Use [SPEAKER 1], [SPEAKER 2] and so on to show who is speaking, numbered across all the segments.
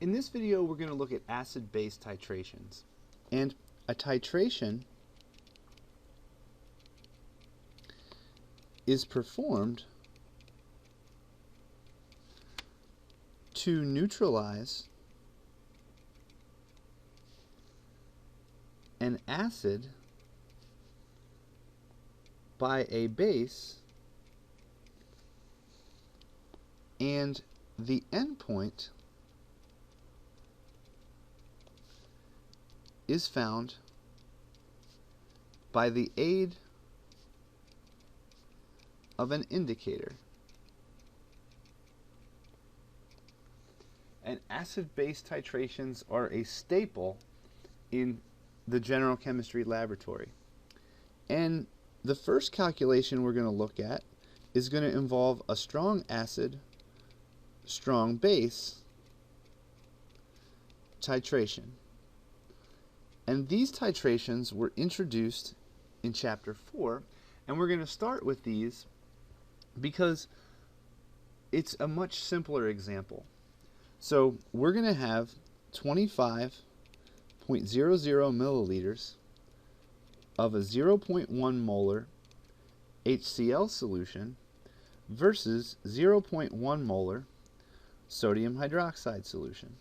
[SPEAKER 1] In this video, we're going to look at acid-base titrations. And a titration is performed to neutralize an acid by a base, and the endpoint is found by the aid of an indicator. And acid-base titrations are a staple in the general chemistry laboratory. And the first calculation we're going to look at is going to involve a strong acid, strong base titration. And these titrations were introduced in Chapter 4, and we're going to start with these because it's a much simpler example. So we're going to have 25.00 milliliters of a 0.1 molar HCl solution versus 0.1 molar sodium hydroxide solution.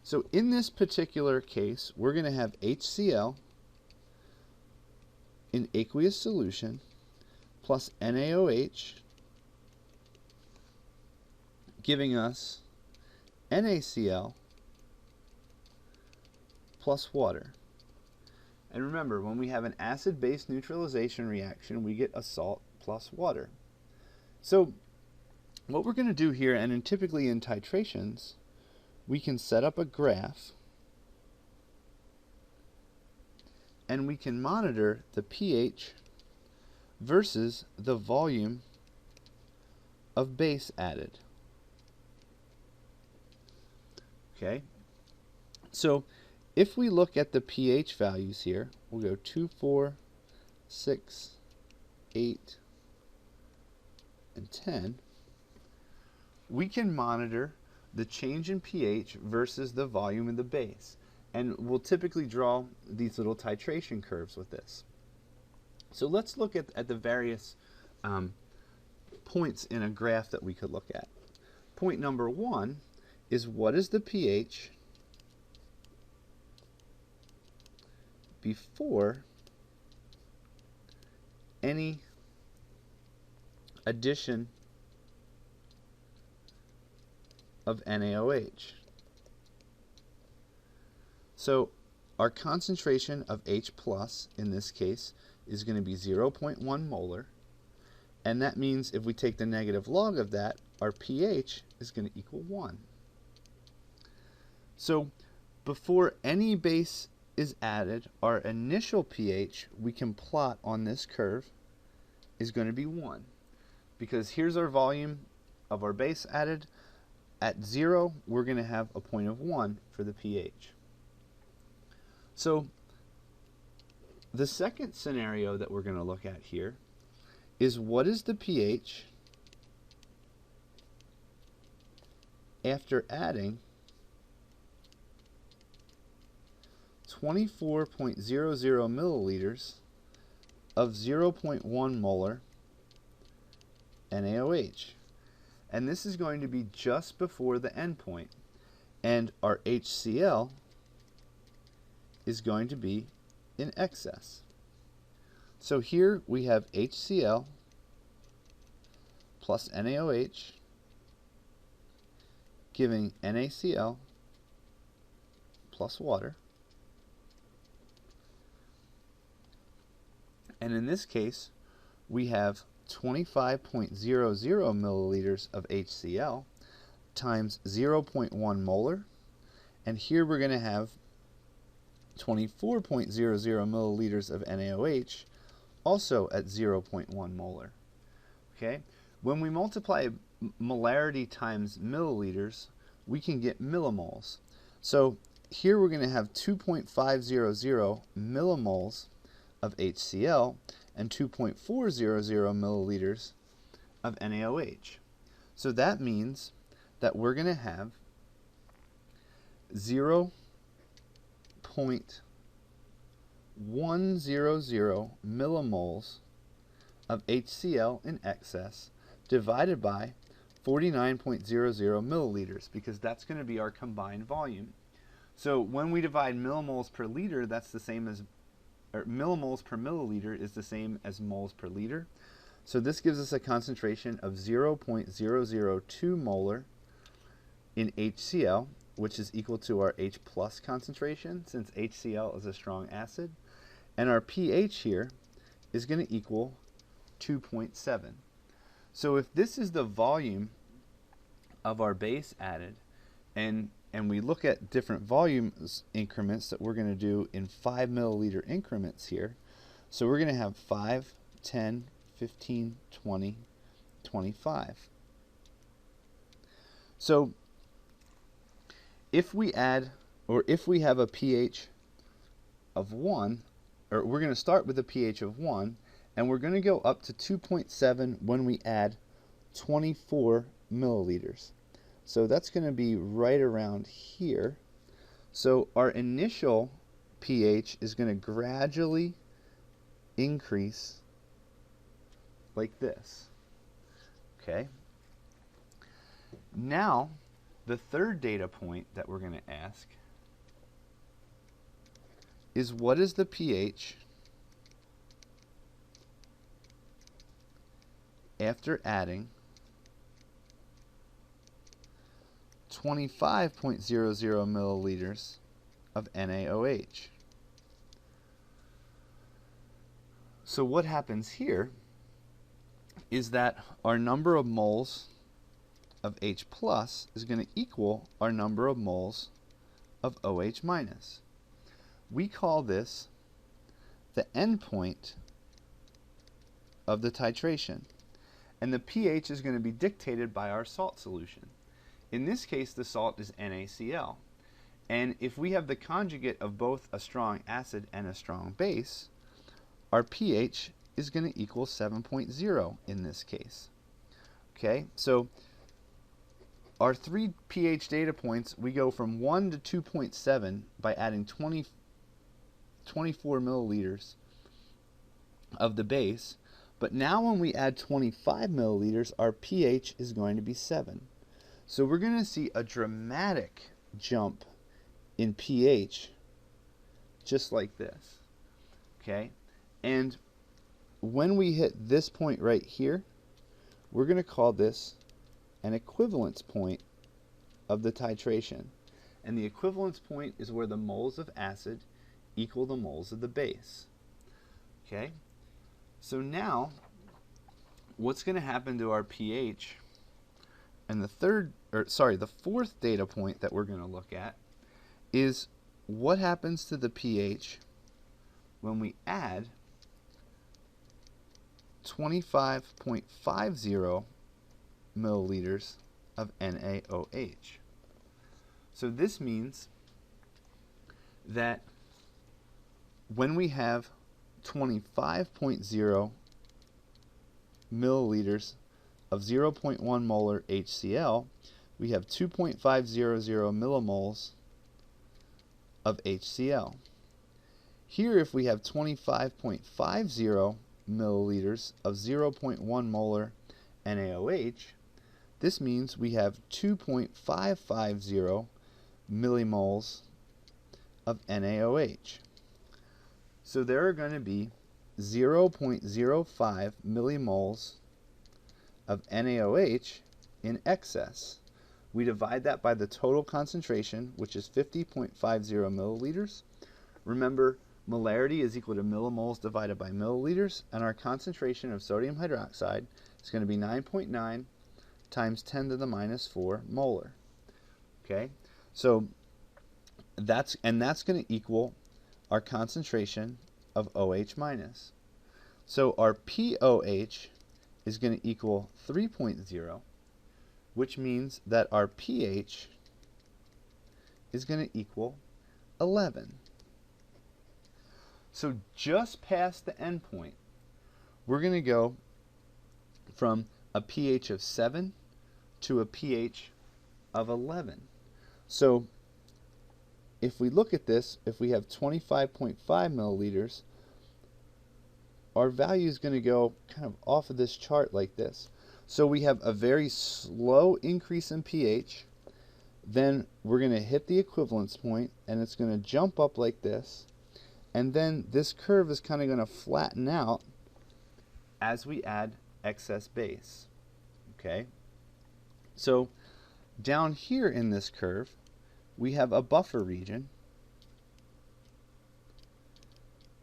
[SPEAKER 1] So in this particular case, we're going to have HCl in aqueous solution plus NaOH, giving us NaCl plus water. And remember, when we have an acid-base neutralization reaction, we get a salt plus water. So what we're going to do here, and typically in titrations, we can set up a graph and we can monitor the pH versus the volume of base added. Okay, so if we look at the pH values here, we'll go 2, 4, 6, 8, and 10. We can monitor the change in pH versus the volume of the base. And we'll typically draw these little titration curves with this. So let's look at the various points in a graph that we could look at. Point number 1 is, what is the pH before any addition of NaOH. So our concentration of H plus in this case is going to be 0.1 molar, and that means if we take the negative log of that, our pH is going to equal 1. So before any base is added, our initial pH we can plot on this curve is going to be 1, because here's our volume of our base added. At 0, we're going to have a point of 1 for the pH. So the second scenario that we're going to look at here is, what is the pH after adding 24.00 milliliters of 0.1 molar NaOH. And this is going to be just before the endpoint, and our HCl is going to be in excess. So here we have HCl plus NaOH giving NaCl plus water. And in this case, we have 25.00 milliliters of HCl times 0.1 molar, and here we're going to have 24.00 milliliters of NaOH, also at 0.1 molar. Okay, when we multiply molarity times milliliters, we can get millimoles. So here we're going to have 2.500 millimoles of HCl and 2.400 milliliters of NaOH. So that means that we're going to have 0.100 millimoles of HCl in excess divided by 49.00 milliliters, because that's going to be our combined volume. So when we divide millimoles per liter, that's the same as, or millimoles per milliliter is the same as moles per liter. So this gives us a concentration of 0.002 molar in HCl, which is equal to our H plus concentration, since HCl is a strong acid. And our pH here is going to equal 2.7. So if this is the volume of our base added, and we look at different volume increments that we're going to do in 5 milliliter increments here. So we're going to have 5, 10, 15, 20, 25. So if we add, or if we have a pH of 1, or we're going to start with a pH of 1, and we're going to go up to 2.7 when we add 24 milliliters. So that's going to be right around here. So our initial pH is going to gradually increase like this. Okay. Now, the third data point that we're going to ask is, what is the pH after adding 25.00 milliliters of NaOH? So what happens here is that our number of moles of H plus is going to equal our number of moles of OH minus. We call this the endpoint of the titration. And the pH is going to be dictated by our salt solution. In this case, the salt is NaCl. And if we have the conjugate of both a strong acid and a strong base, our pH is going to equal 7.0 in this case. Okay, so our 3 pH data points, we go from 1 to 2.7 by adding 24 milliliters of the base. But now when we add 25 milliliters, our pH is going to be 7. So we're going to see a dramatic jump in pH just like this. Okay? And when we hit this point right here, we're going to call this an equivalence point of the titration. And the equivalence point is where the moles of acid equal the moles of the base. Okay? So now, what's going to happen to our pH? And the fourth data point that we're going to look at is what happens to the pH when we add 25.50 milliliters of NaOH. So this means that when we have 25.0 milliliters of 0.1 molar HCl, we have 2.500 millimoles of HCl. Here, if we have 25.50 milliliters of 0.1 molar NaOH, this means we have 2.550 millimoles of NaOH. So there are going to be 0.05 millimoles of NaOH in excess. We divide that by the total concentration, which is 50.50 milliliters. Remember, molarity is equal to millimoles divided by milliliters, and our concentration of sodium hydroxide is going to be 9.9 times 10 to the minus 4 molar. Okay, so that's going to equal our concentration of OH minus. So our POH is going to equal 3.0, which means that our pH is going to equal 11. So just past the endpoint, we're going to go from a pH of 7 to a pH of 11. So if we look at this, if we have 25.5 milliliters, our value is going to go kind of off of this chart like this. So we have a very slow increase in pH, then we're going to hit the equivalence point, and it's going to jump up like this, and then this curve is kind of going to flatten out as we add excess base. Okay? So down here in this curve, we have a buffer region.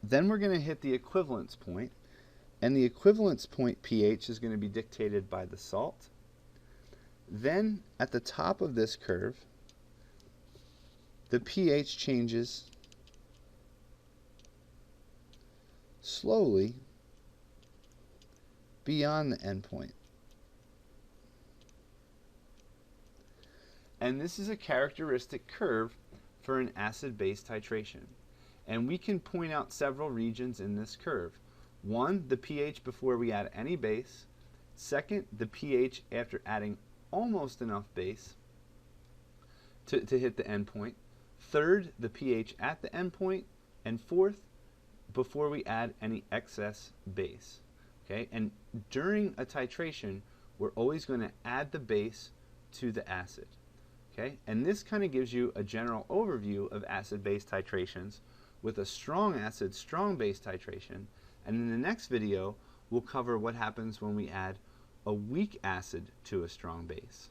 [SPEAKER 1] Then we're going to hit the equivalence point, and the equivalence point pH is going to be dictated by the salt. Then at the top of this curve, the pH changes slowly beyond the endpoint. And this is a characteristic curve for an acid-base titration. And we can point out several regions in this curve. One, the pH before we add any base. Second, the pH after adding almost enough base to hit the endpoint. Third, the pH at the endpoint. And fourth, before we add any excess base. Okay? And during a titration, we're always going to add the base to the acid. Okay? And this kind of gives you a general overview of acid-base titrations with a strong acid, strong base titration. And in the next video, we'll cover what happens when we add a weak acid to a strong base.